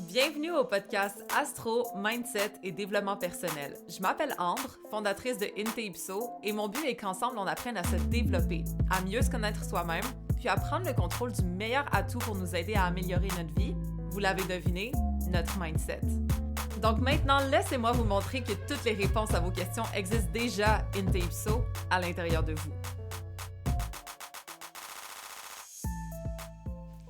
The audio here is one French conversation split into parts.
Bienvenue au podcast Astro, Mindset et Développement personnel. Je m'appelle Ambre, fondatrice de Inte Ipso, et mon but est qu'ensemble on apprenne à se développer, à mieux se connaître soi-même, puis à prendre le contrôle du meilleur atout pour nous aider à améliorer notre vie. Vous l'avez deviné, notre mindset. Donc maintenant, laissez-moi vous montrer que toutes les réponses à vos questions existent déjà Inte Ipso à l'intérieur de vous.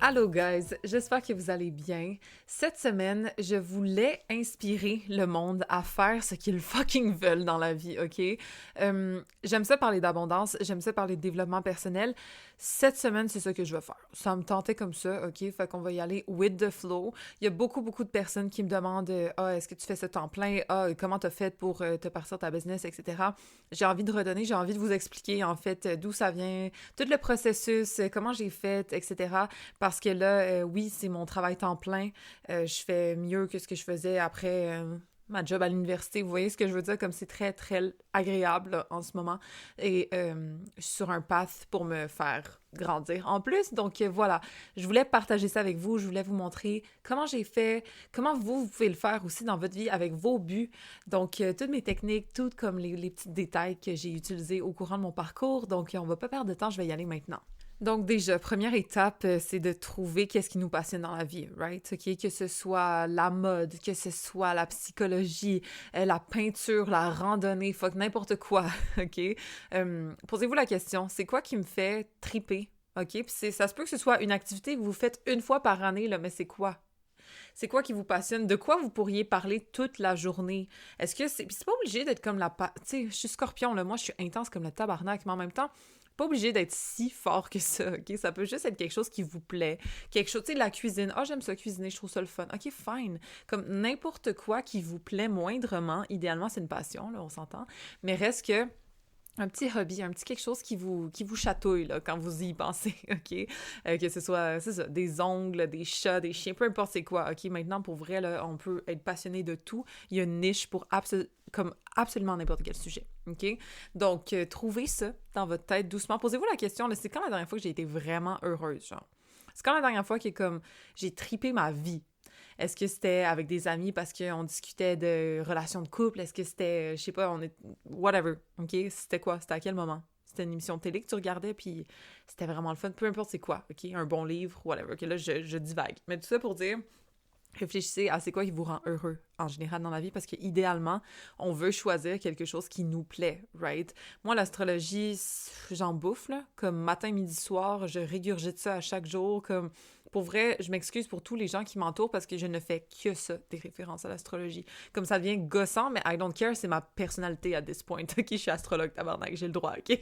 Allô guys, j'espère que vous allez bien. Cette semaine, je voulais inspirer le monde à faire ce qu'ils fucking veulent dans la vie, ok? J'aime ça parler d'abondance, j'aime ça parler de développement personnel. Cette semaine, c'est ça que je veux faire. Ça me tentait comme ça, ok? Fait qu'on va y aller with the flow. Il y a beaucoup de personnes qui me demandent « Ah, est-ce que tu fais ce temps plein? Ah, comment t'as fait pour te partir ta business, etc. » J'ai envie de redonner, j'ai envie de vous expliquer en fait d'où ça vient, tout le processus, comment j'ai fait, etc. Parce que là, oui, c'est mon travail temps plein. Je fais mieux que ce que je faisais après ma job à l'université. Vous voyez ce que je veux dire? Comme c'est très, très agréable là, en ce moment. Et je suis sur un path pour me faire grandir en plus. Donc voilà, je voulais partager ça avec vous. Je voulais vous montrer comment j'ai fait, comment vous pouvez le faire aussi dans votre vie avec vos buts. Donc toutes mes techniques, toutes comme les petits détails que j'ai utilisés au courant de mon parcours. Donc on va pas perdre de temps, je vais y aller maintenant. Donc déjà, première étape, c'est de trouver qu'est-ce qui nous passionne dans la vie, right? OK? Que ce soit la mode, que ce soit la psychologie, la peinture, la randonnée, fuck, n'importe quoi, OK? Posez-vous la question, c'est quoi qui me fait triper, OK? Puis ça se peut que ce soit une activité que vous faites une fois par année, là, mais c'est quoi? C'est quoi qui vous passionne? De quoi vous pourriez parler toute la journée? Est-ce que c'est... Puis c'est pas obligé d'être comme la... Tu sais, je suis scorpion, là, moi je suis intense comme le tabarnak, mais en même temps, pas obligé d'être si fort que ça, OK? Ça peut juste être quelque chose qui vous plaît. Quelque chose, tu sais, la cuisine. Ah, j'aime ça cuisiner, je trouve ça le fun. OK, fine. Comme n'importe quoi qui vous plaît moindrement. Idéalement, c'est une passion, là, on s'entend. Mais reste que un petit hobby, un petit quelque chose qui vous chatouille là, quand vous y pensez, OK? Que ce soit, c'est ça, des ongles, des chats, des chiens, peu importe c'est quoi, OK? Maintenant, pour vrai, là, on peut être passionné de tout. Il y a une niche pour absolument n'importe quel sujet, OK? Donc, trouvez ça dans votre tête doucement. Posez-vous la question, là, c'est quand la dernière fois que j'ai été vraiment heureuse, genre? C'est quand la dernière fois que, comme, j'ai tripé ma vie? Est-ce que c'était avec des amis parce qu'on discutait de relations de couple? Est-ce que c'était, je sais pas, whatever, OK? C'était quoi? C'était à quel moment? C'était une émission de télé que tu regardais, puis c'était vraiment le fun. Peu importe c'est quoi, OK? Un bon livre, whatever. OK, là, je divague. Mais tout ça pour dire... Réfléchissez à c'est quoi qui vous rend heureux en général dans la vie parce que idéalement, on veut choisir quelque chose qui nous plaît, right? Moi, l'astrologie, j'en bouffe, là. Comme matin, midi, soir, je régurgite ça à chaque jour. Comme, pour vrai, je m'excuse pour tous les gens qui m'entourent parce que je ne fais que ça, des références à l'astrologie. Comme ça devient gossant, mais I don't care, c'est ma personnalité à this point. OK, je suis astrologue, tabarnak, j'ai le droit, OK?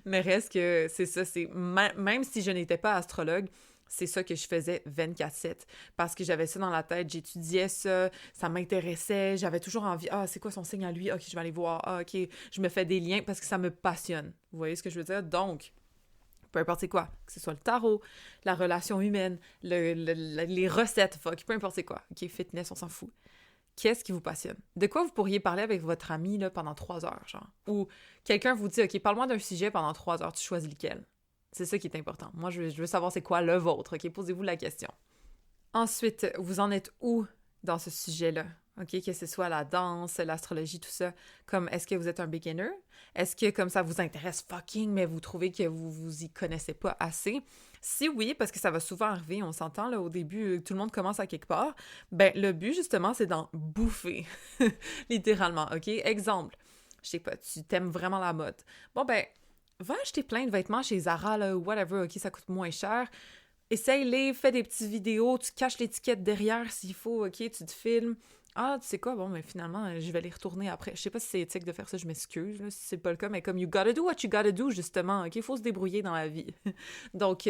Mais reste que c'est ça, c'est... Même si je n'étais pas astrologue, c'est ça que je faisais 24/7 parce que j'avais ça dans la tête, j'étudiais ça, ça m'intéressait, j'avais toujours envie, ah, c'est quoi son signe à lui? OK, je vais aller voir, ah, OK, je me fais des liens parce que ça me passionne. Vous voyez ce que je veux dire? Donc, peu importe c'est quoi, que ce soit le tarot, la relation humaine, les recettes, fuck, peu importe c'est quoi, OK, fitness, on s'en fout. Qu'est-ce qui vous passionne? De quoi vous pourriez parler avec votre ami là, pendant 3 heures, genre? Ou quelqu'un vous dit, OK, parle-moi d'un sujet pendant 3 heures, tu choisis lequel? C'est ça qui est important. Moi, je veux savoir c'est quoi le vôtre, OK? Posez-vous la question. Ensuite, vous en êtes où dans ce sujet-là? OK? Que ce soit la danse, l'astrologie, tout ça. Comme, est-ce que vous êtes un beginner? Est-ce que, comme ça vous intéresse fucking, mais vous trouvez que vous y connaissez pas assez? Si oui, parce que ça va souvent arriver, on s'entend, là, au début, tout le monde commence à quelque part, ben, le but, justement, c'est d'en bouffer. Littéralement, OK? Exemple, je sais pas, tu t'aimes vraiment la mode. Bon, ben, va acheter plein de vêtements chez Zara, là, ou whatever, OK, ça coûte moins cher. Essaye-les, fais des petites vidéos, tu caches l'étiquette derrière s'il faut, OK, tu te filmes. Ah, tu sais quoi, bon, mais finalement, je vais les retourner après. Je sais pas si c'est éthique de faire ça, je m'excuse, là, si c'est pas le cas, mais comme you gotta do what you gotta do, justement, OK, faut se débrouiller dans la vie. Donc,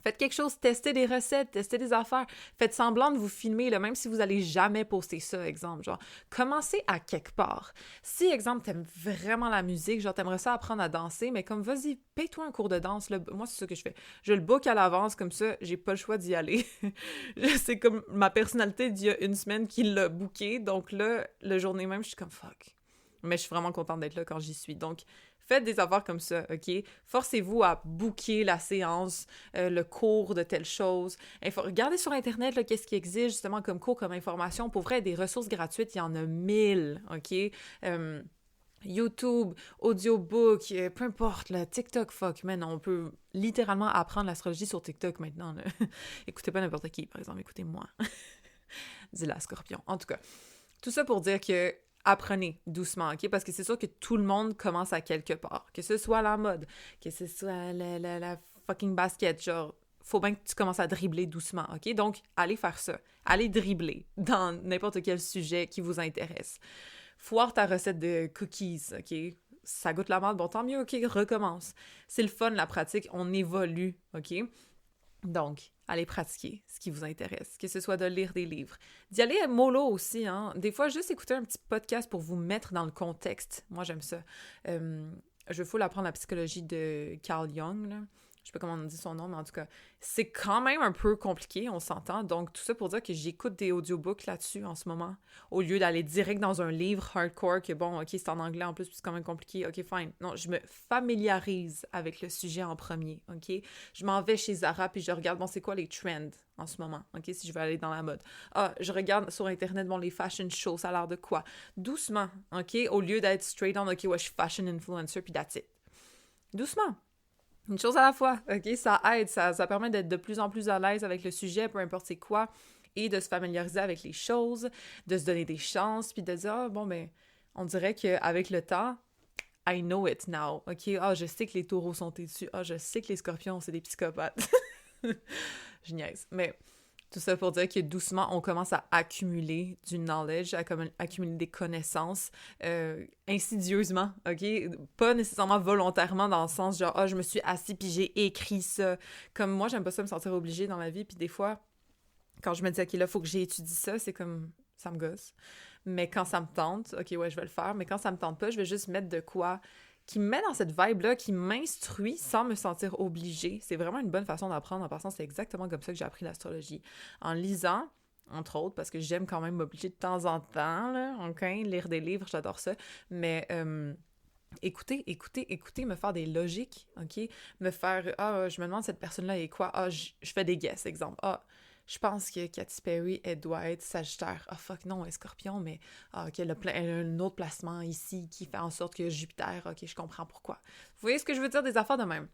faites quelque chose, testez des recettes, testez des affaires, faites semblant de vous filmer, là, même si vous allez jamais poster ça, exemple, genre, commencez à quelque part. Si, exemple, t'aimes vraiment la musique, genre, t'aimerais ça apprendre à danser, mais comme, vas-y, paye-toi un cours de danse, là. Moi, c'est ça que je fais. Je le book à l'avance, comme ça, j'ai pas le choix d'y aller. C'est comme ma personnalité d'il y a une semaine qui l'a booké, donc là, le journée même, je suis comme, fuck. Mais je suis vraiment contente d'être là quand j'y suis. Donc, Faites des affaires comme ça, OK? Forcez-vous à booker la séance, le cours de telle chose. Regardez sur Internet là, qu'est-ce qui existe justement comme cours, comme information. Pour vrai, des ressources gratuites, il y en a 1000, OK? YouTube, audiobook, peu importe, là, TikTok, fuck, man, on peut littéralement apprendre l'astrologie sur TikTok maintenant. Là. Écoutez pas n'importe qui, par exemple, écoutez-moi. Dis la Scorpion. En tout cas, tout ça pour dire que apprenez doucement, OK? Parce que c'est sûr que tout le monde commence à quelque part. Que ce soit la mode, que ce soit la fucking basket, genre, faut bien que tu commences à dribbler doucement, OK? Donc, allez faire ça. Allez dribbler dans n'importe quel sujet qui vous intéresse. Foire ta recette de cookies, OK? Ça goûte la merde, bon, tant mieux, OK, recommence. C'est le fun, la pratique, on évolue, OK? Donc, allez pratiquer ce qui vous intéresse, que ce soit de lire des livres. D'y aller mollo aussi, hein? Des fois, juste écouter un petit podcast pour vous mettre dans le contexte. Moi, j'aime ça. Je veux full apprendre la psychologie de Carl Jung, là. Je sais pas comment on dit son nom, mais en tout cas, c'est quand même un peu compliqué, on s'entend. Donc, tout ça pour dire que j'écoute des audiobooks là-dessus en ce moment, au lieu d'aller direct dans un livre hardcore que, bon, OK, c'est en anglais en plus, puis c'est quand même compliqué. OK, fine. Non, je me familiarise avec le sujet en premier, OK? Je m'en vais chez Zara, puis je regarde, bon, c'est quoi les trends en ce moment, OK, si je veux aller dans la mode. Ah, je regarde sur Internet, bon, les fashion shows, ça a l'air de quoi? Doucement, OK? Au lieu d'être straight on, OK, ouais, je suis fashion influencer, puis that's it. Doucement. Une chose à la fois, OK? Ça aide, ça permet d'être de plus en plus à l'aise avec le sujet, peu importe c'est quoi, et de se familiariser avec les choses, de se donner des chances, puis de dire, ah, bon, ben, on dirait qu'avec le temps, I know it now, OK? Ah, je sais que les taureaux sont têtus. Ah, je sais que les scorpions, c'est des psychopathes. Je niaise. Mais tout ça pour dire que doucement, on commence à accumuler du knowledge, à accumuler des connaissances insidieusement, OK? Pas nécessairement volontairement dans le sens genre, ah, je me suis assis puis j'ai écrit ça. Comme moi, j'aime pas ça me sentir obligée dans la vie, puis des fois, quand je me dis, OK, là, faut que j'étudie ça, c'est comme, ça me gosse. Mais quand ça me tente, OK, ouais, je vais le faire, mais quand ça me tente pas, je vais juste mettre de quoi qui me met dans cette vibe-là, qui m'instruit sans me sentir obligée. C'est vraiment une bonne façon d'apprendre. En passant, c'est exactement comme ça que j'ai appris l'astrologie. En lisant, entre autres, parce que j'aime quand même m'obliger de temps en temps, là, OK? Lire des livres, j'adore ça. Mais écouter, me faire des logiques, OK? Me faire, ah, je me demande cette personne-là est quoi? Ah, je fais des guesses, exemple. Ah, je pense que Katy Perry, elle doit être Sagittaire. Ah, fuck, non, elle est Scorpion, mais elle a un autre placement ici qui fait en sorte que Jupiter, OK, je comprends pourquoi. Vous voyez ce que je veux dire? Des affaires de même.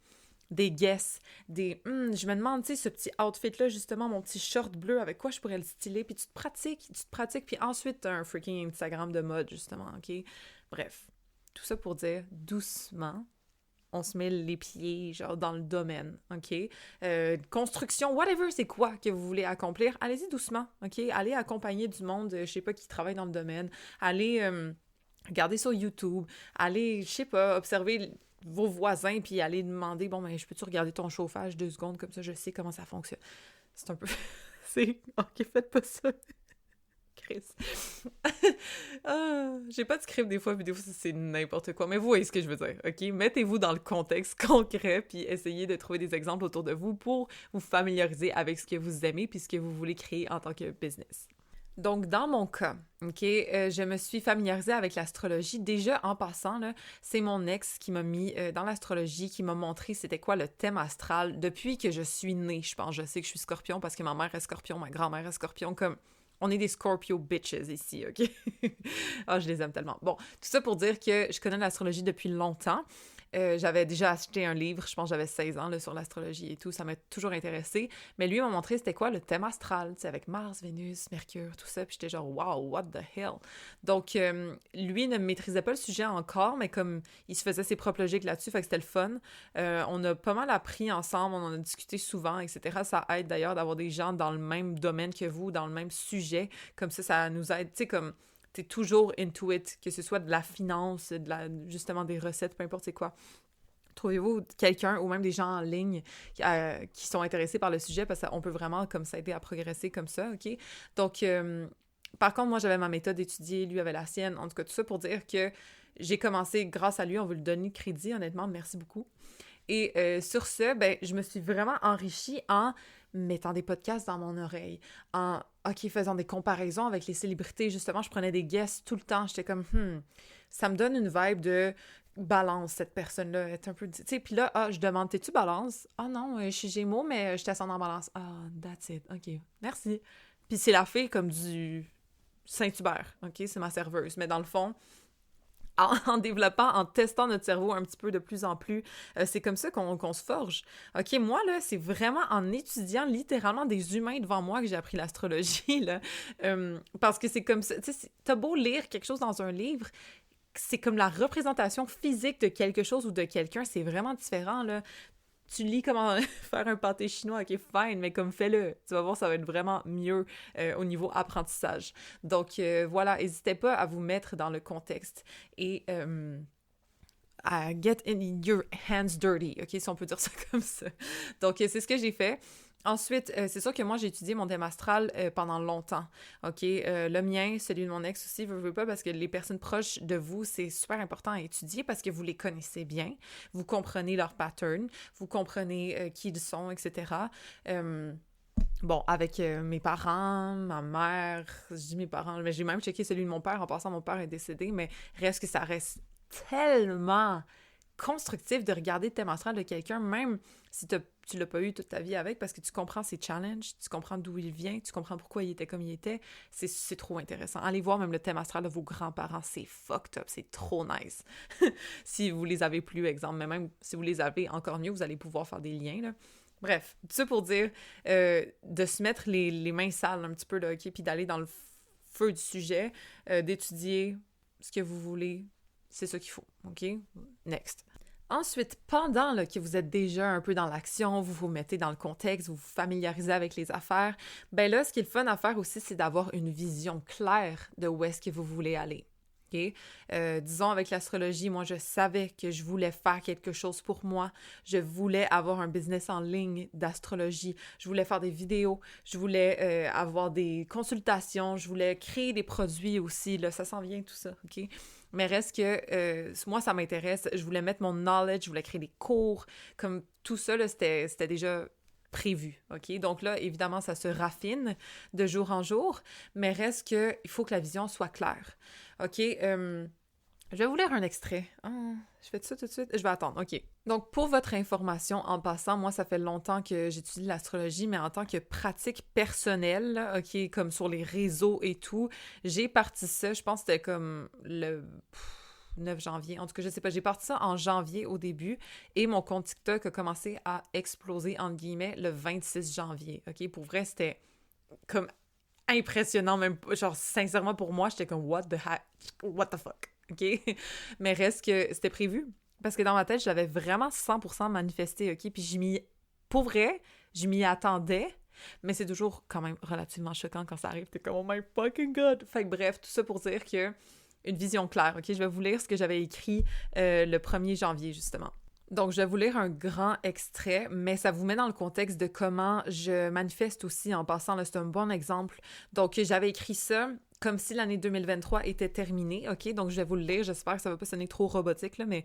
Des guesses, je me demande, tu sais, ce petit outfit-là, justement, mon petit short bleu, avec quoi je pourrais le styler, puis tu te pratiques, puis ensuite, t'as un freaking Instagram de mode, justement, OK? Bref, tout ça pour dire, doucement, on se met les pieds, genre, dans le domaine, OK? Construction, whatever, c'est quoi que vous voulez accomplir, allez-y doucement, OK? Allez accompagner du monde, je sais pas, qui travaille dans le domaine. Allez regarder sur YouTube. Allez, je sais pas, observer vos voisins, puis allez demander, bon, ben, je peux-tu regarder ton chauffage 2 secondes, comme ça, je sais comment ça fonctionne. C'est un peu... c'est... OK, faites pas ça. Chris. J'ai pas de script des fois, puis des fois, c'est n'importe quoi. Mais vous voyez ce que je veux dire, OK? Mettez-vous dans le contexte concret, puis essayez de trouver des exemples autour de vous pour vous familiariser avec ce que vous aimez, puis ce que vous voulez créer en tant que business. Donc, dans mon cas, OK, je me suis familiarisée avec l'astrologie. Déjà, en passant, là, c'est mon ex qui m'a mis dans l'astrologie, qui m'a montré c'était quoi le thème astral depuis que je suis née. Je pense, je sais que je suis Scorpion parce que ma mère est Scorpion, ma grand-mère est Scorpion, comme... On est des Scorpio bitches ici, OK? Ah, je les aime tellement. Bon, tout ça pour dire que je connais l'astrologie depuis longtemps. J'avais déjà acheté un livre, je pense que j'avais 16 ans, là, sur l'astrologie et tout, ça m'a toujours intéressée. Mais lui m'a montré c'était quoi le thème astral, tu sais, avec Mars, Vénus, Mercure, tout ça, puis j'étais genre « wow, what the hell ». Donc, lui ne maîtrisait pas le sujet encore, mais comme il se faisait ses propres logiques là-dessus, fait que c'était le fun. On a pas mal appris ensemble, on en a discuté souvent, etc. Ça aide d'ailleurs d'avoir des gens dans le même domaine que vous, dans le même sujet, comme ça nous aide, tu sais, comme... T'es toujours into it, que ce soit de la finance, justement des recettes, peu importe c'est quoi. Trouvez-vous quelqu'un ou même des gens en ligne qui sont intéressés par le sujet parce qu'on peut vraiment comme s'aider à progresser comme ça, OK? Donc, par contre, moi, j'avais ma méthode d'étudier, lui avait la sienne. En tout cas, tout ça pour dire que j'ai commencé grâce à lui, on veut lui donner crédit, honnêtement, merci beaucoup. Et sur ce, ben, je me suis vraiment enrichie en mettant des podcasts dans mon oreille, en faisant des comparaisons avec les célébrités. Justement, je prenais des guests tout le temps. J'étais comme, ça me donne une vibe de Balance, cette personne-là, elle est un peu... Tu sais, puis là, je demande, t'es-tu balance? Ah non, je suis Gémeaux, mais je t'ascends en balance. Ah, that's it, OK, merci. Puis c'est la fille comme du Saint-Hubert, OK? C'est ma serveuse. Mais dans le fond, en développant, en testant notre cerveau un petit peu de plus en plus, c'est comme ça qu'on se forge. OK, moi, là, c'est vraiment en étudiant littéralement des humains devant moi que j'ai appris l'astrologie, là. Parce que c'est comme ça... Tu sais, t'as beau lire quelque chose dans un livre, c'est comme la représentation physique de quelque chose ou de quelqu'un, c'est vraiment différent, là. Tu lis comment faire un pâté chinois, ok, fine, mais comme fais-le. Tu vas voir, ça va être vraiment mieux au niveau apprentissage. Donc voilà, n'hésitez pas à vous mettre dans le contexte et à get in your hands dirty, ok, si on peut dire ça comme ça. Donc c'est ce que j'ai fait. Ensuite, c'est sûr que moi, j'ai étudié mon thème astral pendant longtemps, OK? Le mien, celui de mon ex aussi, veux pas, parce que les personnes proches de vous, c'est super important à étudier parce que vous les connaissez bien, vous comprenez leurs patterns, vous comprenez qui ils sont, etc. Bon, avec mes parents, ma mère, je dis mes parents, mais j'ai même checké celui de mon père, en passant, mon père est décédé, mais reste que ça reste tellement constructif de regarder le thème astral de quelqu'un, même si tu l'as pas eu toute ta vie avec, parce que tu comprends ses challenges, tu comprends d'où il vient, tu comprends pourquoi il était comme il était, c'est trop intéressant. Allez voir même le thème astral de vos grands-parents, c'est fucked up, c'est trop nice. Si vous les avez plus, exemple, mais même si vous les avez, encore mieux, vous allez pouvoir faire des liens, là. Bref, tout ça pour dire de se mettre les mains sales un petit peu, là, OK, puis d'aller dans le feu du sujet, d'étudier ce que vous voulez, c'est ça qu'il faut, OK? Next. Ensuite, pendant là, que vous êtes déjà un peu dans l'action, vous vous mettez dans le contexte, vous vous familiarisez avec les affaires, ben là, ce qui est le fun à faire aussi, c'est d'avoir une vision claire de où est-ce que vous voulez aller. Okay? Disons, avec l'astrologie, moi, je savais que je voulais faire quelque chose pour moi. Je voulais avoir un business en ligne d'astrologie. Je voulais faire des vidéos. Je voulais avoir des consultations. Je voulais créer des produits aussi. Là, ça s'en vient, tout ça, OK? Mais reste que moi, ça m'intéresse. Je voulais mettre mon knowledge. Je voulais créer des cours. Comme tout ça, là, c'était déjà prévu, OK? Donc là, évidemment, ça se raffine de jour en jour, mais reste que il faut que la vision soit claire. OK, je vais vous lire un extrait. Je fais ça tout de suite? Je vais attendre, OK. Donc, pour votre information, en passant, moi, ça fait longtemps que j'étudie l'astrologie, mais en tant que pratique personnelle, là, OK, comme sur les réseaux et tout, j'ai parti ça, je pense que c'était comme le 9 janvier. En tout cas, je sais pas, j'ai parti ça en janvier au début et mon compte TikTok a commencé à exploser, entre guillemets, le 26 janvier, OK? Pour vrai, c'était comme impressionnant, même, genre, sincèrement, pour moi, j'étais comme, what the fuck, OK? Mais reste que c'était prévu, parce que dans ma tête, je l'avais vraiment 100% manifesté, OK? Puis pour vrai, je m'y attendais, mais c'est toujours quand même relativement choquant quand ça arrive, t'es comme, oh my fucking god! Fait que bref, tout ça pour dire que une vision claire, OK? Je vais vous lire ce que j'avais écrit le 1er janvier, justement. Donc, je vais vous lire un grand extrait, mais ça vous met dans le contexte de comment je manifeste aussi en passant. Là, c'est un bon exemple. Donc, j'avais écrit ça comme si l'année 2023 était terminée, OK? Donc, je vais vous le lire. J'espère que ça va pas sonner trop robotique, là, mais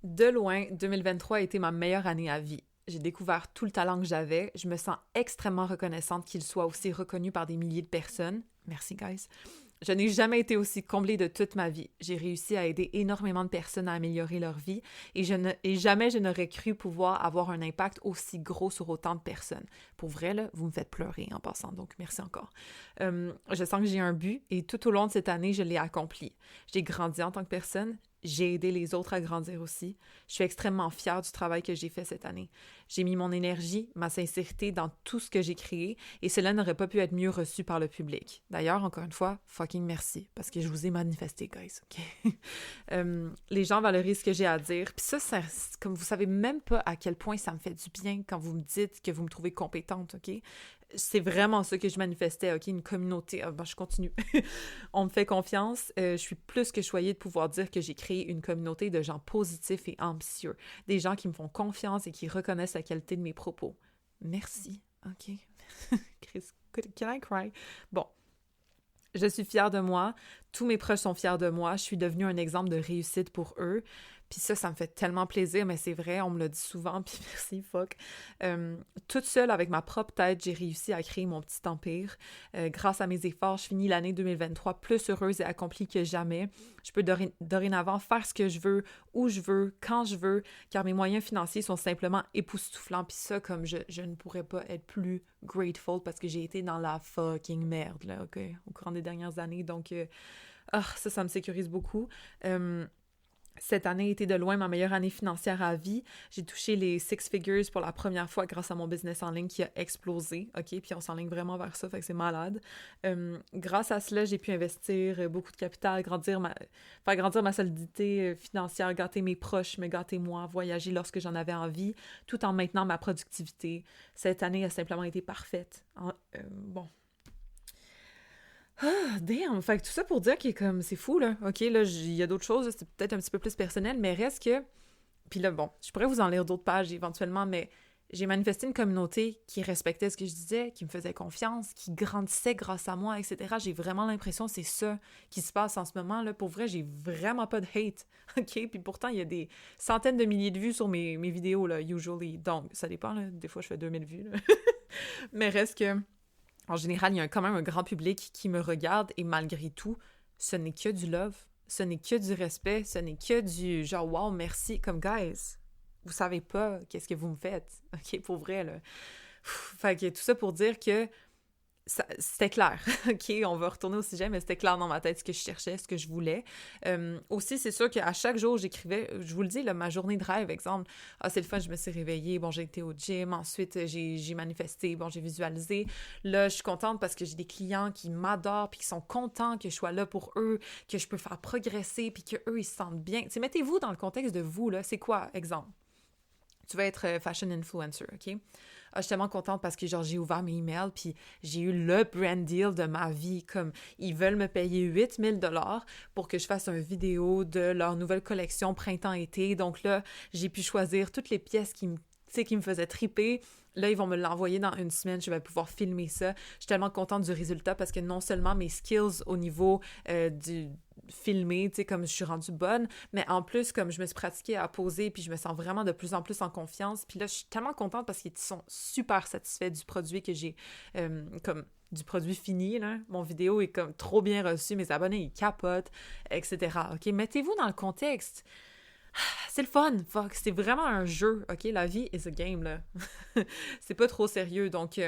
de loin, 2023 a été ma meilleure année à vie. J'ai découvert tout le talent que j'avais. Je me sens extrêmement reconnaissante qu'il soit aussi reconnu par des milliers de personnes. Merci, guys. Je n'ai jamais été aussi comblée de toute ma vie. J'ai réussi à aider énormément de personnes à améliorer leur vie et jamais je n'aurais cru pouvoir avoir un impact aussi gros sur autant de personnes. Pour vrai, là, vous me faites pleurer en passant, donc merci encore. Je sens que j'ai un but et tout au long de cette année, je l'ai accompli. J'ai grandi en tant que personne. J'ai aidé les autres à grandir aussi. Je suis extrêmement fière du travail que j'ai fait cette année. J'ai mis mon énergie, ma sincérité dans tout ce que j'ai créé et cela n'aurait pas pu être mieux reçu par le public. D'ailleurs, encore une fois, fucking merci parce que je vous ai manifesté, guys. OK? Les gens valorisent ce que j'ai à dire. Puis ça, comme vous savez même pas à quel point ça me fait du bien quand vous me dites que vous me trouvez compétente, OK? C'est vraiment ça que je manifestais, OK? Une communauté. Je continue. On me fait confiance. Je suis plus que choyée de pouvoir dire que j'ai créé une communauté de gens positifs et ambitieux. Des gens qui me font confiance et qui reconnaissent la qualité de mes propos. Merci, OK? Chris, can I cry? Bon. Je suis fière de moi. Tous mes proches sont fiers de moi. Je suis devenue un exemple de réussite pour eux. Puis ça me fait tellement plaisir, mais c'est vrai, on me l'a dit souvent, puis merci, fuck. Toute seule, avec ma propre tête, j'ai réussi à créer mon petit empire. Grâce à mes efforts, je finis l'année 2023 plus heureuse et accomplie que jamais. Je peux dorénavant faire ce que je veux, où je veux, quand je veux, car mes moyens financiers sont simplement époustouflants. Puis ça, comme je ne pourrais pas être plus grateful parce que j'ai été dans la fucking merde, là, OK, au courant des dernières années. Donc, ça me sécurise beaucoup. Cette année a été de loin ma meilleure année financière à vie. J'ai touché les six figures pour la première fois grâce à mon business en ligne qui a explosé, OK? Puis on s'enligne vraiment vers ça, fait que c'est malade. Grâce à cela, j'ai pu investir beaucoup de capital, faire grandir ma solidité financière, gâter mes proches, me gâter moi, voyager lorsque j'en avais envie, tout en maintenant ma productivité. Cette année a simplement été parfaite. Bon, damn! Fait que tout ça pour dire que comme c'est fou, là. OK, là, il y a d'autres choses, là, c'est peut-être un petit peu plus personnel, mais reste que... Puis là, bon, je pourrais vous en lire d'autres pages éventuellement, mais j'ai manifesté une communauté qui respectait ce que je disais, qui me faisait confiance, qui grandissait grâce à moi, etc. J'ai vraiment l'impression que c'est ça qui se passe en ce moment, là. Pour vrai, j'ai vraiment pas de hate, OK? Puis pourtant, il y a des centaines de milliers de vues sur mes vidéos, là, usually. Donc, ça dépend, là. Des fois, je fais 2000 vues, là. Mais reste que... En général, il y a quand même un grand public qui me regarde et malgré tout, ce n'est que du love, ce n'est que du respect, ce n'est que du genre « wow, merci », comme « guys, vous savez pas qu'est-ce que vous me faites », OK, pour vrai, là. Fait que tout ça pour dire que c'était clair, OK, on va retourner au sujet, mais c'était clair dans ma tête ce que je cherchais, ce que je voulais. Aussi, c'est sûr qu'à chaque jour, j'écrivais, je vous le dis, là, ma journée de rêve, exemple, c'est le fun, je me suis réveillée, bon, j'ai été au gym, ensuite, j'ai manifesté, bon, j'ai visualisé. Là, je suis contente parce que j'ai des clients qui m'adorent, puis qui sont contents que je sois là pour eux, que je peux faire progresser, puis qu'eux, ils se sentent bien. Tu sais, mettez-vous dans le contexte de vous, là, c'est quoi, exemple? Tu vas être fashion influencer, OK? Je suis tellement contente parce que, genre, j'ai ouvert mes emails puis j'ai eu le brand deal de ma vie. Comme, ils veulent me payer 8 000 $ pour que je fasse une vidéo de leur nouvelle collection printemps-été. Donc là, j'ai pu choisir toutes les pièces qui me faisaient triper. Là, ils vont me l'envoyer dans une semaine. Je vais pouvoir filmer ça. Je suis tellement contente du résultat parce que non seulement mes skills au niveau du filmer, tu sais, comme je suis rendue bonne, mais en plus, comme je me suis pratiquée à poser, puis je me sens vraiment de plus en plus en confiance. Puis là, je suis tellement contente parce qu'ils sont super satisfaits du produit que j'ai, comme du produit fini, là. Mon vidéo est comme trop bien reçu, mes abonnés, ils capotent, etc. OK? Mettez-vous dans le contexte. C'est le fun, fuck, c'est vraiment un jeu, OK? La vie is a game, là. C'est pas trop sérieux, donc...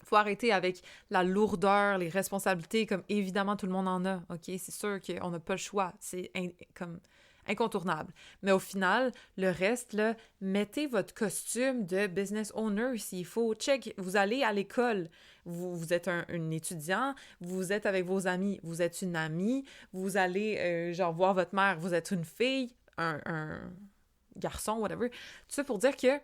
faut arrêter avec la lourdeur, les responsabilités, comme évidemment tout le monde en a, OK? C'est sûr qu'on n'a pas le choix, c'est comme incontournable. Mais au final, le reste, là, mettez votre costume de business owner s'il faut. Check, vous allez à l'école, vous êtes un étudiant, vous êtes avec vos amis, vous êtes une amie, vous allez, genre, voir votre mère, vous êtes une fille, un garçon, whatever. Tout ça pour dire que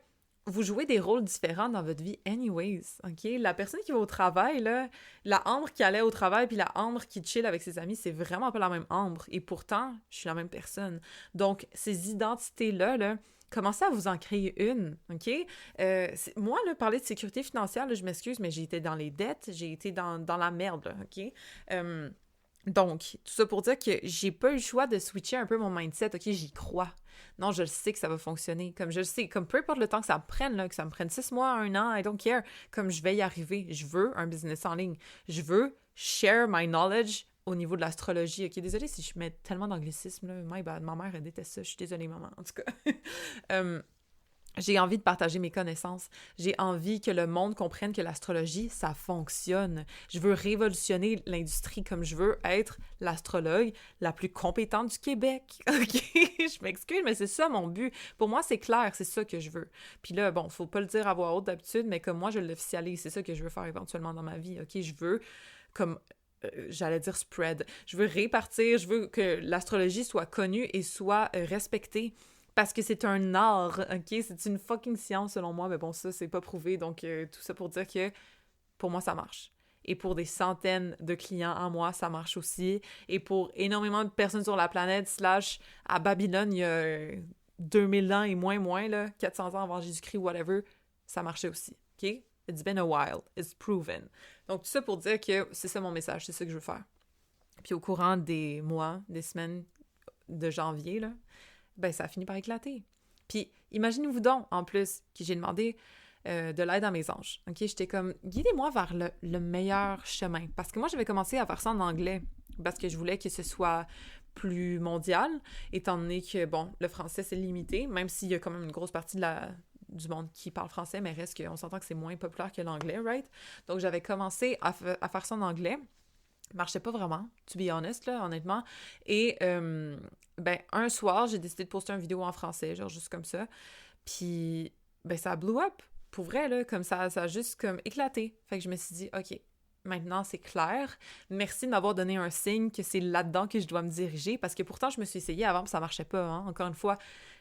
vous jouez des rôles différents dans votre vie anyways, OK? La personne qui va au travail, là, la Ambre qui allait au travail puis la Ambre qui chill avec ses amis, c'est vraiment pas la même Ambre. Et pourtant, je suis la même personne. Donc, ces identités-là, là, commencez à vous en créer une, OK? Moi, là, parler de sécurité financière, là, je m'excuse, mais j'ai été dans les dettes, j'ai été dans la merde, là, OK? Donc, tout ça pour dire que j'ai pas eu le choix de switcher un peu mon mindset. OK, j'y crois. Non, je le sais que ça va fonctionner. Comme je le sais, comme peu importe le temps que ça me prenne, là, que ça me prenne 6 mois, 1 an, I don't care. Comme je vais y arriver. Je veux un business en ligne. Je veux share my knowledge au niveau de l'astrologie. OK, désolée si je mets tellement d'anglicisme, là. My bad. Ma mère, elle déteste ça. Je suis désolée, maman, en tout cas. J'ai envie de partager mes connaissances. J'ai envie que le monde comprenne que l'astrologie, ça fonctionne. Je veux révolutionner l'industrie comme je veux être l'astrologue la plus compétente du Québec. OK? Je m'excuse, mais c'est ça mon but. Pour moi, c'est clair, c'est ça que je veux. Puis là, bon, faut pas le dire à voix haute d'habitude, mais comme moi, je l'officialise, c'est ça que je veux faire éventuellement dans ma vie. OK? Je veux, comme j'allais dire spread. Je veux répartir, je veux que l'astrologie soit connue et soit respectée. Parce que c'est un art, OK? C'est une fucking science, selon moi. Mais bon, ça, c'est pas prouvé. Donc, tout ça pour dire que, pour moi, ça marche. Et pour des centaines de clients en moi, ça marche aussi. Et pour énormément de personnes sur la planète, / à Babylone, il y a 2000 ans et moins, là, 400 ans avant Jésus-Christ, whatever, ça marchait aussi, OK? It's been a while. It's proven. Donc, tout ça pour dire que c'est ça mon message. C'est ça que je veux faire. Puis au courant des mois, des semaines de janvier, là, ben ça a fini par éclater. Puis imaginez-vous donc, en plus, que j'ai demandé de l'aide à mes anges. OK? J'étais comme, guidez-moi vers le meilleur chemin. Parce que moi, j'avais commencé à faire ça en anglais, parce que je voulais que ce soit plus mondial, étant donné que, bon, le français, c'est limité, même s'il y a quand même une grosse partie du monde qui parle français, mais reste qu'on s'entend que c'est moins populaire que l'anglais, right? Donc, j'avais commencé à faire ça en anglais. Marchait pas vraiment, to be honest, là, honnêtement. Et, ben, un soir, j'ai décidé de poster une vidéo en français, genre juste comme ça. Puis, ben, ça blew up. Pour vrai, là, comme ça a juste comme éclaté. Fait que je me suis dit, OK, maintenant c'est clair. Merci de m'avoir donné un signe que c'est là-dedans que je dois me diriger, parce que pourtant, je me suis essayée avant, puis ça marchait pas, hein. Encore une fois,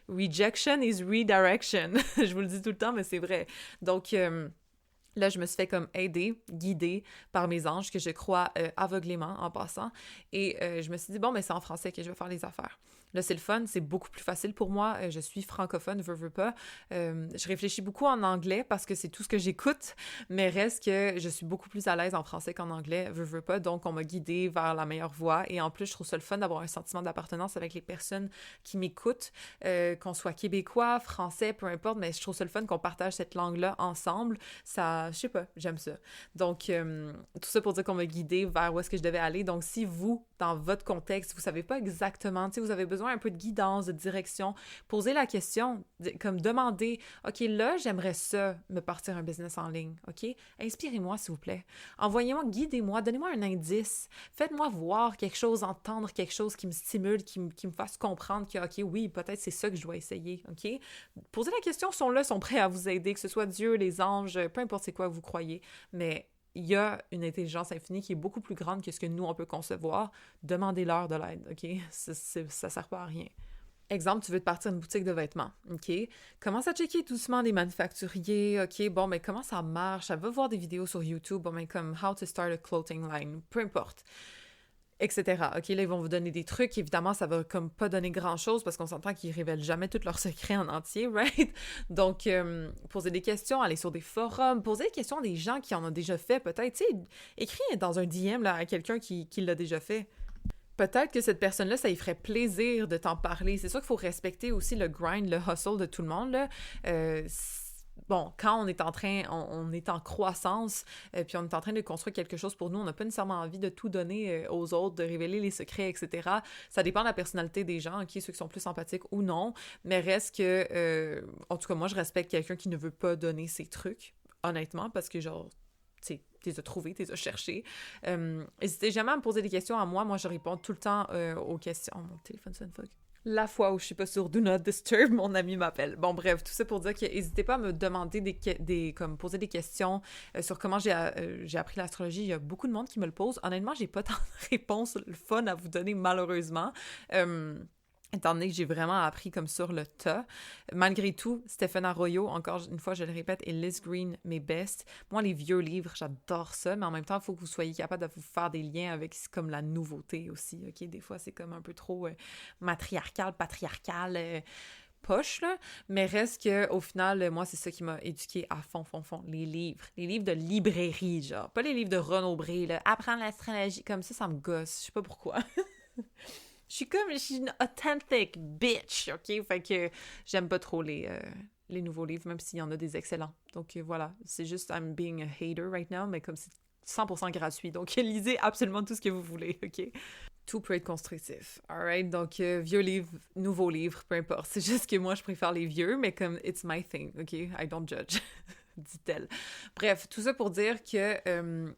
rejection is redirection. Je vous le dis tout le temps, mais c'est vrai. Donc, là, je me suis fait comme aider, guider par mes anges, que je crois aveuglément en passant. Et je me suis dit, bon, mais c'est en français que je vais faire les affaires. Là, c'est le fun, c'est beaucoup plus facile pour moi. Je suis francophone, veux pas. Je réfléchis beaucoup en anglais parce que c'est tout ce que j'écoute, mais reste que je suis beaucoup plus à l'aise en français qu'en anglais, veux pas. Donc, on m'a guidée vers la meilleure voie. Et en plus, je trouve ça le fun d'avoir un sentiment d'appartenance avec les personnes qui m'écoutent, qu'on soit québécois, français, peu importe, mais je trouve ça le fun qu'on partage cette langue-là ensemble. Ça, je sais pas, j'aime ça. Donc, tout ça pour dire qu'on m'a guidée vers où est-ce que je devais aller. Donc, si vous, dans votre contexte, vous savez pas exactement, tu sais, vous avez besoin un peu de guidance, de direction, posez la question, comme demander, OK, là, j'aimerais ça, me partir un business en ligne, OK? Inspirez-moi, s'il vous plaît. Envoyez-moi, guidez-moi, donnez-moi un indice. Faites-moi voir quelque chose, entendre quelque chose qui me stimule, qui me fasse comprendre que, OK, oui, peut-être c'est ça que je dois essayer, OK? Posez la question, sont là, sont prêts à vous aider, que ce soit Dieu, les anges, peu importe c'est quoi vous croyez, mais il y a une intelligence infinie qui est beaucoup plus grande que ce que nous, on peut concevoir. Demandez-leur de l'aide, OK? Ça sert pas à rien. Exemple, tu veux te partir une boutique de vêtements, OK? Commence à checker doucement des manufacturiers, OK? Bon, mais comment ça marche? Va voir des vidéos sur YouTube, bon, mais comme How to Start a Clothing Line, peu importe, etc. OK, là, ils vont vous donner des trucs. Évidemment, ça va comme pas donner grand-chose parce qu'on s'entend qu'ils révèlent jamais tous leurs secrets en entier, right? Donc, posez des questions, allez sur des forums, posez des questions à des gens qui en ont déjà fait, peut-être. Tu sais, écris dans un DM là, à quelqu'un qui l'a déjà fait. Peut-être que cette personne-là, ça lui ferait plaisir de t'en parler. C'est sûr qu'il faut respecter aussi le grind, le hustle de tout le monde, là. Bon, quand on est on est en croissance, puis on est en train de construire quelque chose pour nous, on n'a pas nécessairement envie de tout donner aux autres, de révéler les secrets, etc. Ça dépend de la personnalité des gens, OK, ceux qui sont plus sympathiques ou non, mais reste que, en tout cas, moi, je respecte quelqu'un qui ne veut pas donner ses trucs, honnêtement, parce que, genre, tu sais, tu les as trouvés, tu les as cherchés. N'hésitez jamais à me poser des questions à moi. Moi, je réponds tout le temps aux questions. Oh, mon téléphone sonne, fuck. La fois où je suis pas sur Do Not Disturb, mon ami m'appelle. Bon, bref, tout ça pour dire que n'hésitez pas à me demander comme poser des questions sur comment j'ai appris l'astrologie. Il y a beaucoup de monde qui me le pose. Honnêtement, j'ai pas tant de réponses fun à vous donner, malheureusement. Étant donné que j'ai vraiment appris comme sur le tas. Malgré tout, Stephen Arroyo, encore une fois, je le répète, et Liz Green, mes best. Moi, les vieux livres, j'adore ça, mais en même temps, il faut que vous soyez capable de vous faire des liens avec comme la nouveauté aussi, OK? Des fois, c'est comme un peu trop matriarcal, patriarcal, poche, là, mais reste que au final, moi, c'est ça qui m'a éduquée à fond, les livres de librairie, genre, pas les livres de Renaud Bré, là, apprendre l'astrologie, comme ça me gosse, je sais pas pourquoi. Je suis une authentic bitch, OK? Fait que j'aime pas trop les nouveaux livres, même s'il y en a des excellents. Donc voilà, c'est juste I'm being a hater right now, mais comme c'est 100% gratuit, donc lisez absolument tout ce que vous voulez, OK? Tout peut être constructif, alright? Donc vieux livre, nouveau livre, peu importe. C'est juste que moi, je préfère les vieux, mais comme it's my thing, OK? I don't judge, dit-elle. Bref, tout ça pour dire que...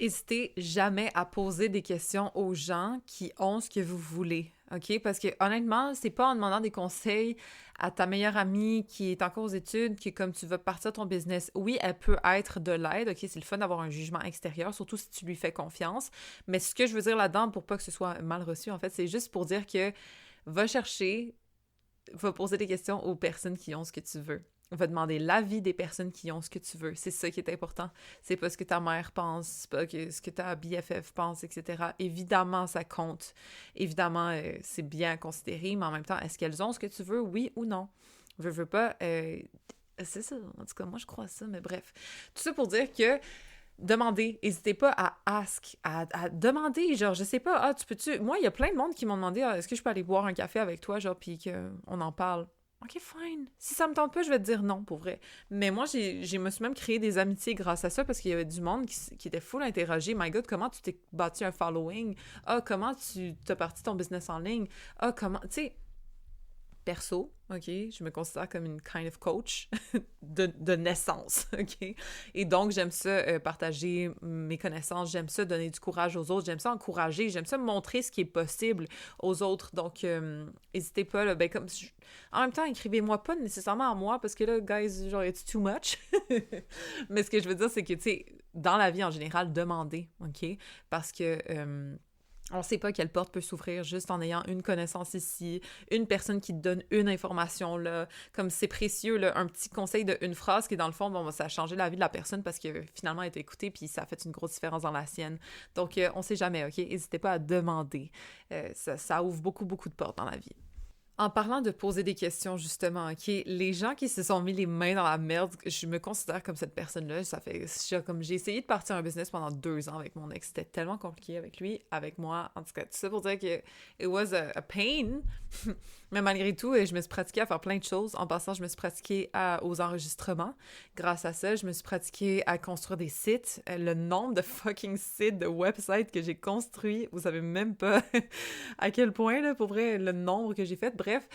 N'hésitez jamais à poser des questions aux gens qui ont ce que vous voulez, OK? Parce que honnêtement, c'est pas en demandant des conseils à ta meilleure amie qui est encore aux études, que comme tu vas partir ton business, oui, elle peut être de l'aide, OK? C'est le fun d'avoir un jugement extérieur, surtout si tu lui fais confiance. Mais ce que je veux dire là-dedans, pour pas que ce soit mal reçu, en fait, c'est juste pour dire que va poser des questions aux personnes qui ont ce que tu veux. On va demander l'avis des personnes qui ont ce que tu veux. C'est ça qui est important. C'est pas ce que ta mère pense, c'est pas ce que ta BFF pense, etc. Évidemment, ça compte. Évidemment, c'est bien considéré, mais en même temps, est-ce qu'elles ont ce que tu veux, oui ou non? Veux pas... c'est ça. En tout cas, moi, je crois ça, mais bref. Tout ça pour dire que demandez, n'hésitez pas à à demander, genre, je sais pas, ah, tu peux-tu... Moi, il y a plein de monde qui m'ont demandé, ah, est-ce que je peux aller boire un café avec toi, genre, puis qu'on en parle. OK, fine. Si ça me tente pas, je vais te dire non, pour vrai. Mais moi, me suis même créé des amitiés grâce à ça, parce qu'il y avait du monde qui était full interrogé. My God, comment tu t'es bâti un following? Ah, comment tu t'as parti ton business en ligne? Ah, comment... Tu sais, perso, OK? Je me considère comme une kind of coach de naissance, OK? Et donc, j'aime ça partager mes connaissances, j'aime ça donner du courage aux autres, j'aime ça encourager, j'aime ça montrer ce qui est possible aux autres. Donc, n'hésitez pas, là, ben, en même temps, écrivez-moi pas nécessairement à moi, parce que là, guys, genre, it's too much. Mais ce que je veux dire, c'est que, tu sais, dans la vie en général, demandez, OK? Parce que... on ne sait pas quelle porte peut s'ouvrir juste en ayant une connaissance ici, une personne qui te donne une information, là, comme c'est précieux, là, un petit conseil de une phrase qui, dans le fond, bon, ça a changé la vie de la personne parce que finalement, elle a été écoutée puis ça a fait une grosse différence dans la sienne. Donc, on ne sait jamais, OK? N'hésitez pas à demander. Ça ouvre beaucoup, beaucoup de portes dans la vie. En parlant de poser des questions, justement, OK, les gens qui se sont mis les mains dans la merde, je me considère comme cette personne-là. Ça fait, comme j'ai essayé de partir un business pendant 2 ans avec mon ex. C'était tellement compliqué avec lui, avec moi. En tout cas, tout ça pour dire que it was a pain. Mais malgré tout, je me suis pratiquée à faire plein de choses. En passant, je me suis pratiquée aux enregistrements. Grâce à ça, je me suis pratiquée à construire des sites. Le nombre de fucking sites, de websites que j'ai construits, vous savez même pas à quel point, là, pour vrai, le nombre que j'ai fait. Bref,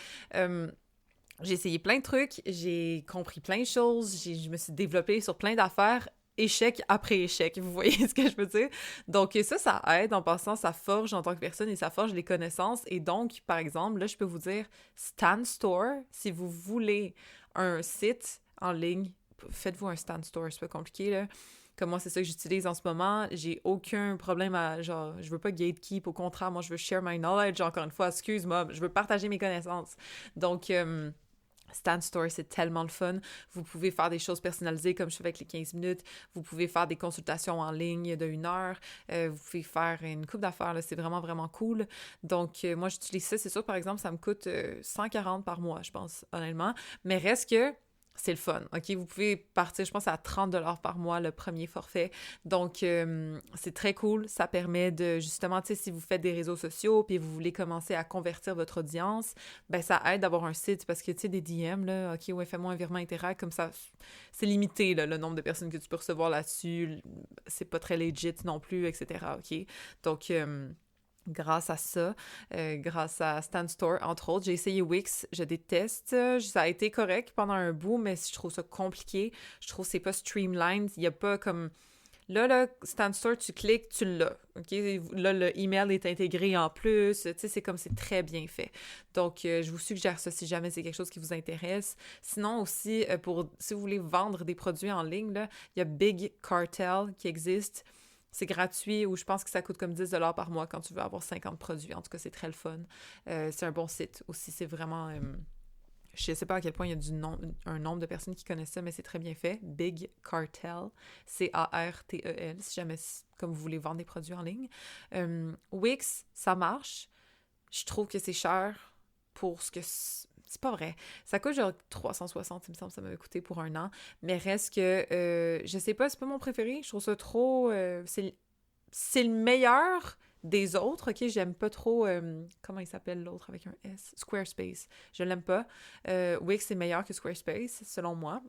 j'ai essayé plein de trucs, j'ai compris plein de choses, je me suis développée sur plein d'affaires, échec après échec, vous voyez ce que je veux dire? Donc ça aide, en passant, ça forge en tant que personne et ça forge les connaissances. Et donc, par exemple, là, je peux vous dire, Stan Store, si vous voulez un site en ligne, faites-vous un Stan Store, c'est pas compliqué, là. Comme moi, c'est ça que j'utilise en ce moment. J'ai aucun problème à, genre, je veux pas gatekeep, au contraire, moi, je veux share my knowledge, encore une fois, excuse-moi, je veux partager mes connaissances. Donc, Stan Store, c'est tellement le fun. Vous pouvez faire des choses personnalisées comme je fais avec les 15 minutes. Vous pouvez faire des consultations en ligne de 1 heure. Vous pouvez faire une coupe d'affaires, là. C'est vraiment, vraiment cool. Donc, moi, j'utilise ça. C'est sûr, par exemple, ça me coûte 140 par mois, je pense, honnêtement. Mais reste que c'est le fun, OK? Vous pouvez partir, je pense, à 30$ par mois, le premier forfait. Donc, c'est très cool. Ça permet de, justement, tu sais, si vous faites des réseaux sociaux puis vous voulez commencer à convertir votre audience, ben ça aide d'avoir un site parce que, tu sais, des DM, là, OK, ouais, fais-moi un virement Interac, comme ça, c'est limité, là, le nombre de personnes que tu peux recevoir là-dessus. C'est pas très legit non plus, etc., OK? Donc, grâce à ça, grâce à Stan Store, entre autres. J'ai essayé Wix, je déteste. Ça a été correct pendant un bout, mais je trouve ça compliqué. Je trouve que c'est pas streamlined. Il y a pas comme... Là, Stan Store, tu cliques, tu l'as. OK? Là, le email est intégré en plus. Tu sais, c'est comme c'est très bien fait. Donc, je vous suggère ça si jamais c'est quelque chose qui vous intéresse. Sinon aussi, si vous voulez vendre des produits en ligne, là, il y a Big Cartel qui existe. C'est gratuit ou je pense que ça coûte comme 10$ par mois quand tu veux avoir 50 produits. En tout cas, c'est très le fun. C'est un bon site aussi. C'est vraiment... je sais pas à quel point il y a un nombre de personnes qui connaissent ça, mais c'est très bien fait. Big Cartel. Cartel. Si jamais, comme vous voulez vendre des produits en ligne. Wix, ça marche. Je trouve que c'est cher pour ce que... C'est pas vrai. Ça coûte genre 360, il me semble, ça m'avait coûté pour 1 an. Mais reste que, je sais pas, c'est pas mon préféré. Je trouve ça trop... c'est le meilleur des autres, OK? J'aime pas trop... comment il s'appelle l'autre avec un S? Squarespace. Je l'aime pas. Wix, c'est meilleur que Squarespace, selon moi.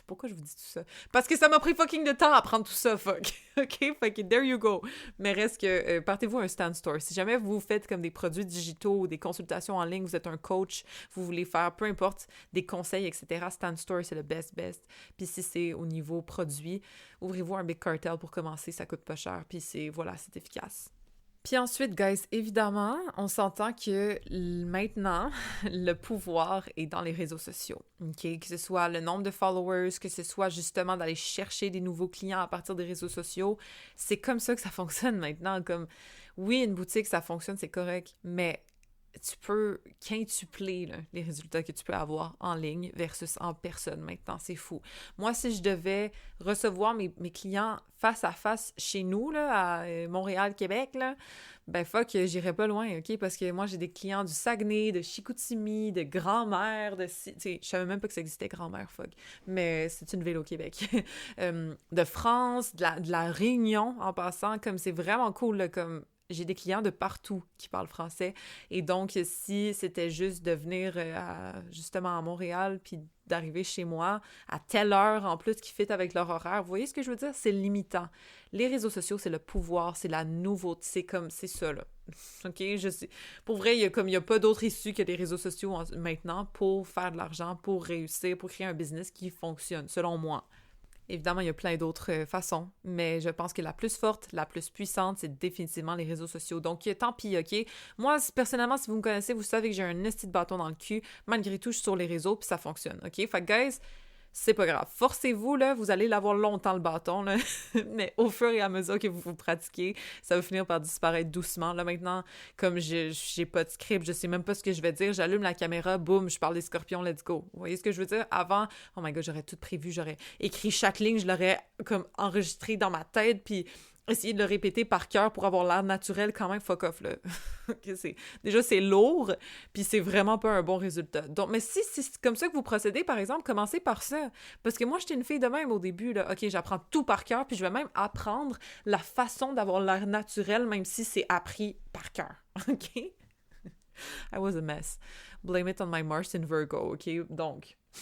Pourquoi je vous dis tout ça? Parce que ça m'a pris fucking de temps à apprendre tout ça, fuck. OK? Fait que there you go. Mais reste que, partez-vous un Stan Store. Si jamais vous faites comme des produits digitaux, des consultations en ligne, vous êtes un coach, vous voulez faire, peu importe, des conseils, etc., Stan Store, c'est le best. Puis si c'est au niveau produit, ouvrez-vous un Big Cartel pour commencer, ça coûte pas cher. Puis voilà, c'est efficace. Puis ensuite, guys, évidemment, on s'entend que maintenant, le pouvoir est dans les réseaux sociaux, OK? Que ce soit le nombre de followers, que ce soit justement d'aller chercher des nouveaux clients à partir des réseaux sociaux. C'est comme ça que ça fonctionne maintenant. Comme, oui, une boutique, ça fonctionne, c'est correct, mais tu peux quintupler là, les résultats que tu peux avoir en ligne versus en personne maintenant. C'est fou. Moi, si je devais recevoir mes clients face à face chez nous, là, à Montréal, Québec, là, ben fuck, j'irais pas loin, OK? Parce que moi, j'ai des clients du Saguenay, de Chicoutimi, de Grand-Mère, de... Tu sais, je savais même pas que ça existait, Grand-Mère, fuck. Mais c'est une ville au Québec. De France, de la Réunion, en passant, comme c'est vraiment cool, là, comme... J'ai des clients de partout qui parlent français. Et donc, si c'était juste de venir justement à Montréal, puis d'arriver chez moi à telle heure en plus qui fit avec leur horaire, vous voyez ce que je veux dire? C'est limitant. Les réseaux sociaux, c'est le pouvoir, c'est la nouveauté, c'est ça, là. OK? Je sais. Pour vrai, il y a pas d'autre issue que les réseaux sociaux maintenant pour faire de l'argent, pour réussir, pour créer un business qui fonctionne, selon moi. Évidemment, il y a plein d'autres façons, mais je pense que la plus forte, la plus puissante, c'est définitivement les réseaux sociaux. Donc, tant pis, OK? Moi, personnellement, si vous me connaissez, vous savez que j'ai un esti de bâton dans le cul. Malgré tout, je suis sur les réseaux, puis ça fonctionne, OK? Fait que, guys, c'est pas grave. Forcez-vous, là, vous allez l'avoir longtemps, le bâton, là. Mais au fur et à mesure que vous pratiquez, ça va finir par disparaître doucement. Là, maintenant, comme j'ai pas de script, je sais même pas ce que je vais dire, j'allume la caméra, boum, je parle des scorpions, let's go. Vous voyez ce que je veux dire? Avant, oh my god, j'aurais tout prévu, j'aurais écrit chaque ligne, je l'aurais comme enregistré dans ma tête, puis essayer de le répéter par cœur pour avoir l'air naturel quand même, fuck off, là. Déjà, c'est lourd, puis c'est vraiment pas un bon résultat. Donc, mais si c'est comme ça que vous procédez, par exemple, commencez par ça. Parce que moi, j'étais une fille de même au début, là. OK, j'apprends tout par cœur, puis je vais même apprendre la façon d'avoir l'air naturel, même si c'est appris par cœur. OK? I was a mess. Blame it on my Mars in Virgo, OK? Donc, tout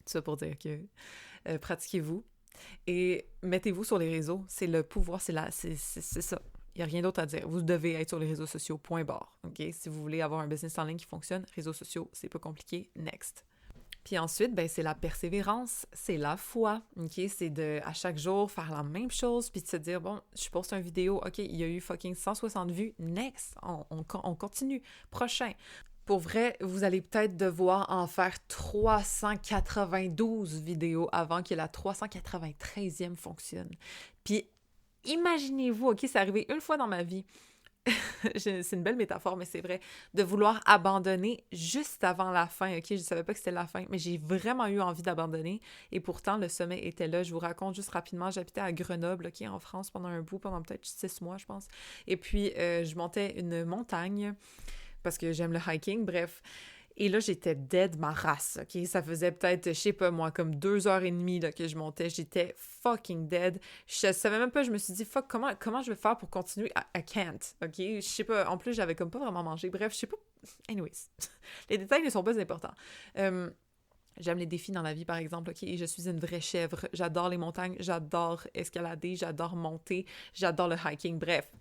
ça pour dire que pratiquez-vous. Et mettez-vous sur les réseaux. C'est le pouvoir, c'est ça. Il n'y a rien d'autre à dire. Vous devez être sur les réseaux sociaux, point barre. OK? Si vous voulez avoir un business en ligne qui fonctionne, réseaux sociaux, c'est pas compliqué. Next. Puis ensuite, ben, c'est la persévérance, c'est la foi, OK? C'est de, à chaque jour, faire la même chose, puis de se dire, bon, je poste une vidéo, OK, il y a eu fucking 160 vues, next, on continue, prochain. Pour vrai, vous allez peut-être devoir en faire 392 vidéos avant que la 393e fonctionne. Puis, imaginez-vous, OK, c'est arrivé une fois dans ma vie, c'est une belle métaphore, mais c'est vrai, de vouloir abandonner juste avant la fin, OK? Je savais pas que c'était la fin, mais j'ai vraiment eu envie d'abandonner, et pourtant, le sommet était là. Je vous raconte juste rapidement, j'habitais à Grenoble, OK, en France, pendant un bout, pendant peut-être 6 mois, je pense, et puis je montais une montagne, parce que j'aime le hiking, bref. Et là, j'étais dead ma race, OK? Ça faisait peut-être, je sais pas moi, comme 2h30 là, que je montais. J'étais fucking dead. Je savais même pas, je me suis dit, fuck, comment je vais faire pour continuer? I can't, OK? Je sais pas, en plus, j'avais comme pas vraiment mangé. Bref, je sais pas. Anyways, les détails ne sont pas importants. J'aime les défis dans la vie, par exemple, OK? Et je suis une vraie chèvre. J'adore les montagnes, j'adore escalader, j'adore monter, j'adore le hiking, bref.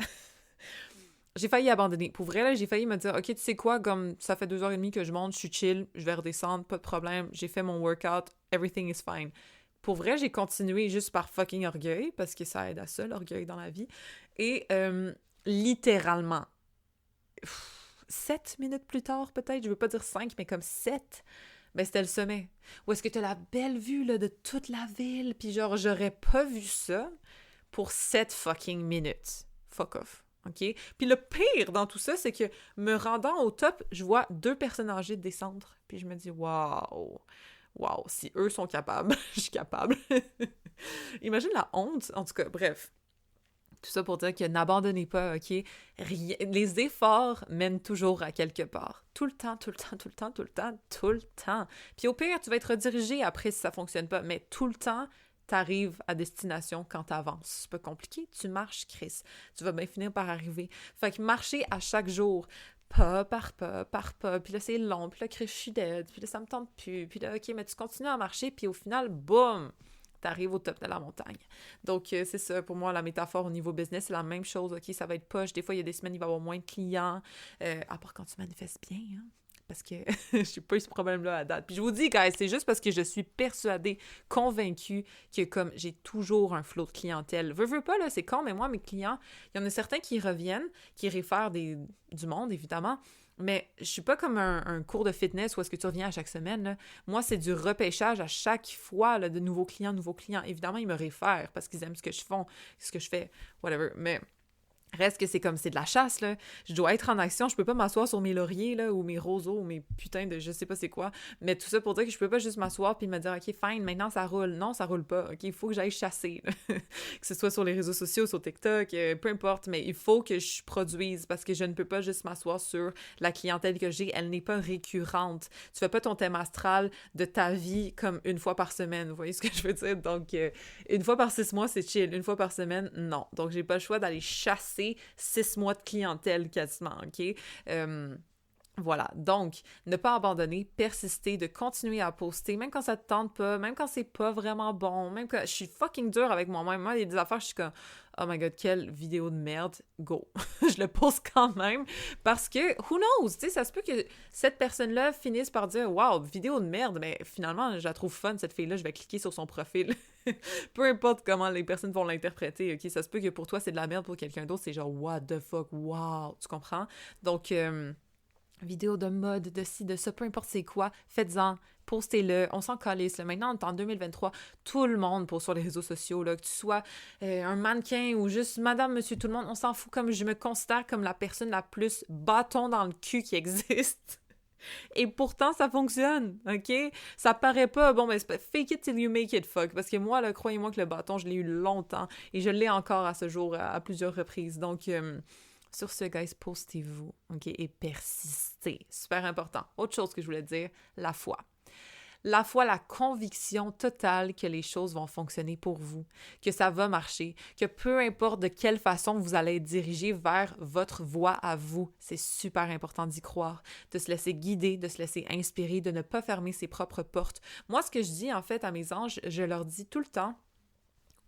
J'ai failli abandonner. Pour vrai, là, j'ai failli me dire, OK, tu sais quoi, comme ça fait 2h30 que je monte, je suis chill, je vais redescendre, pas de problème, j'ai fait mon workout, everything is fine. Pour vrai, j'ai continué juste par fucking orgueil, parce que ça aide à ça, l'orgueil dans la vie. Et littéralement, 7 minutes plus tard, peut-être, je veux pas dire 5, mais comme 7, ben c'était le sommet. Où est-ce que t'as la belle vue, là, de toute la ville, puis genre, j'aurais pas vu ça pour 7 fucking minutes. Fuck off. OK? Puis le pire dans tout ça, c'est que me rendant au top, je vois 2 personnes âgées descendre. Puis je me dis, waouh, si eux sont capables, je suis capable. Imagine la honte. En tout cas, bref. Tout ça pour dire que n'abandonnez pas, OK? Les efforts mènent toujours à quelque part. Tout le temps, tout le temps, tout le temps, tout le temps, tout le temps. Puis au pire, tu vas être redirigé après si ça fonctionne pas, mais tout le temps, t'arrives à destination quand t'avances. C'est pas compliqué, tu marches, Chris. Tu vas bien finir par arriver. Fait que marcher à chaque jour, pas par pas, puis là c'est long, puis là Chris, je suis dead, puis là ça me tente plus, puis là OK, mais tu continues à marcher, puis au final, boum, t'arrives au top de la montagne. Donc c'est ça, pour moi, la métaphore au niveau business, c'est la même chose, OK, ça va être poche. Des fois, il y a des semaines, il va y avoir moins de clients, à part quand tu manifestes bien, hein. Parce que j'ai pas eu ce problème-là à date. Puis je vous dis, guys, c'est juste parce que je suis persuadée, convaincue que comme j'ai toujours un flot de clientèle. Veux pas, là, c'est con, mais moi, mes clients, il y en a certains qui reviennent, qui réfèrent du monde, évidemment, mais je suis pas comme un cours de fitness où est-ce que tu reviens à chaque semaine, là. Moi, c'est du repêchage à chaque fois, là, de nouveaux clients. Évidemment, ils me réfèrent parce qu'ils aiment ce que je fais, whatever, mais Reste que c'est comme, c'est de la chasse, là. Je dois être en action, je peux pas m'asseoir sur mes lauriers, là, ou mes roseaux, ou mes putains de je sais pas c'est quoi. Mais tout ça pour dire que je peux pas juste m'asseoir puis me dire, OK, fine, maintenant ça roule. Non, ça roule pas, OK? Il faut que j'aille chasser, là. Que ce soit sur les réseaux sociaux, sur TikTok, peu importe, mais il faut que je produise parce que je ne peux pas juste m'asseoir sur la clientèle que j'ai. Elle n'est pas récurrente. Tu fais pas ton thème astral de ta vie comme une fois par semaine. Vous voyez ce que je veux dire? Donc, une fois par 6 mois, c'est chill. Une fois par semaine, non. Donc, j'ai pas le choix d'aller chasser 6 mois de clientèle quasiment, OK? Voilà, donc, ne pas abandonner, persister, de continuer à poster, même quand ça te tente pas, même quand c'est pas vraiment bon, même quand je suis fucking dure avec moi-même. Moi, il y a des affaires, je suis comme, oh my god, quelle vidéo de merde, go. Je le poste quand même, parce que, who knows, tu sais, ça se peut que cette personne-là finisse par dire, wow, vidéo de merde, mais finalement, je la trouve fun, cette fille-là, je vais cliquer sur son profil. Peu importe comment les personnes vont l'interpréter, ok, ça se peut que pour toi, c'est de la merde, pour quelqu'un d'autre, c'est genre, what the fuck, wow, tu comprends? Donc, vidéo de mode, de ci, de ça, peu importe c'est quoi, faites-en, postez-le, on s'en calisse. Maintenant, on est en 2023, tout le monde poste sur les réseaux sociaux, là, que tu sois un mannequin ou juste madame, monsieur, tout le monde, on s'en fout, comme je me considère comme la personne la plus bâton dans le cul qui existe. Et pourtant, ça fonctionne, OK? Ça paraît pas, bon, mais c'est pas fake it till you make it, fuck. Parce que moi, là, croyez-moi que le bâton, je l'ai eu longtemps et je l'ai encore à ce jour à plusieurs reprises. Donc, sur ce, guys, postez-vous, OK? Et persistez. Super important. Autre chose que je voulais dire, la foi. La foi, la conviction totale que les choses vont fonctionner pour vous, que ça va marcher, que peu importe de quelle façon vous allez être dirigé vers votre voie à vous, c'est super important d'y croire, de se laisser guider, de se laisser inspirer, de ne pas fermer ses propres portes. Moi, ce que je dis en fait à mes anges, je leur dis tout le temps,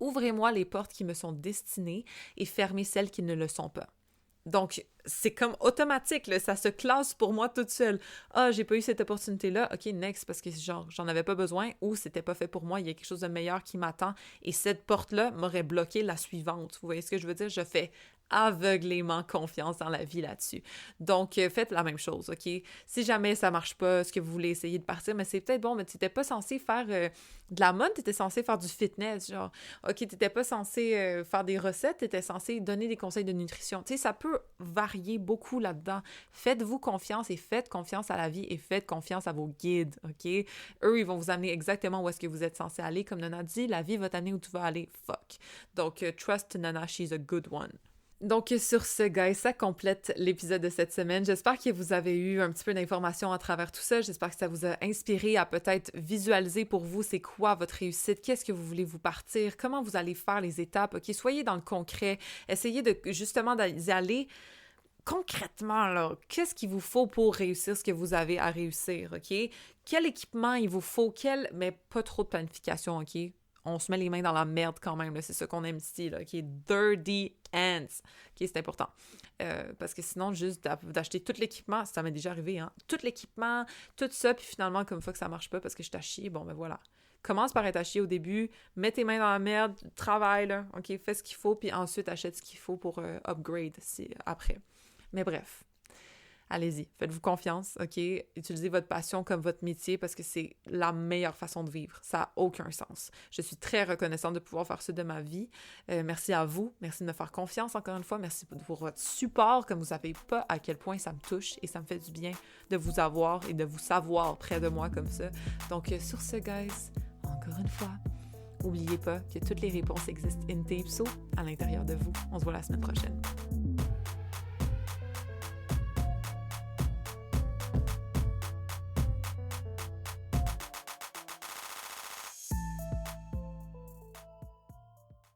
ouvrez-moi les portes qui me sont destinées et fermez celles qui ne le sont pas. Donc, c'est comme automatique, là, ça se classe pour moi toute seule. Ah, j'ai pas eu cette opportunité-là, ok, next, parce que genre, j'en avais pas besoin ou c'était pas fait pour moi, il y a quelque chose de meilleur qui m'attend et cette porte-là m'aurait bloqué la suivante. Vous voyez ce que je veux dire? Je fais aveuglément confiance dans la vie là-dessus. Donc, faites la même chose, OK? Si jamais ça marche pas, ce que vous voulez essayer de partir, mais c'est peut-être bon, mais tu n'étais pas censé faire de la mode, tu étais censé faire du fitness, genre, OK, tu n'étais pas censé faire des recettes, tu étais censé donner des conseils de nutrition. Tu sais, ça peut varier beaucoup là-dedans. Faites-vous confiance et faites confiance à la vie et faites confiance à vos guides, OK? Eux, ils vont vous amener exactement où est-ce que vous êtes censé aller. Comme Nana dit, la vie va t'amener où tu vas aller, fuck. Donc, trust Nana, she's a good one. Donc, sur ce, guys, ça complète l'épisode de cette semaine. J'espère que vous avez eu un petit peu d'informations à travers tout ça. J'espère que ça vous a inspiré à peut-être visualiser pour vous c'est quoi votre réussite, qu'est-ce que vous voulez vous partir, comment vous allez faire les étapes, OK? Soyez dans le concret. Essayez de justement d'y aller concrètement, là. Qu'est-ce qu'il vous faut pour réussir ce que vous avez à réussir, OK? Quel équipement il vous faut, mais pas trop de planification, OK? On se met les mains dans la merde quand même, là. C'est ça qu'on aime ici, là, qui est dirty hands. OK, c'est important. Parce que sinon, juste d'acheter tout l'équipement, ça m'est déjà arrivé, hein, tout l'équipement, tout ça, puis finalement, comme ça que ça marche pas parce que je suis à chier, bon, ben voilà. Commence par être à chier au début, mets tes mains dans la merde, travaille, là, OK, fais ce qu'il faut, puis ensuite achète ce qu'il faut pour upgrade après. Mais bref. Allez-y, faites-vous confiance, OK? Utilisez votre passion comme votre métier parce que c'est la meilleure façon de vivre. Ça n'a aucun sens. Je suis très reconnaissante de pouvoir faire ça de ma vie. Merci à vous. Merci de me faire confiance encore une fois. Merci pour votre support. Comme vous savez pas à quel point ça me touche et ça me fait du bien de vous avoir et de vous savoir près de moi comme ça. Donc, sur ce, guys, encore une fois, n'oubliez pas que toutes les réponses existent in Tapso à l'intérieur de vous. On se voit la semaine prochaine.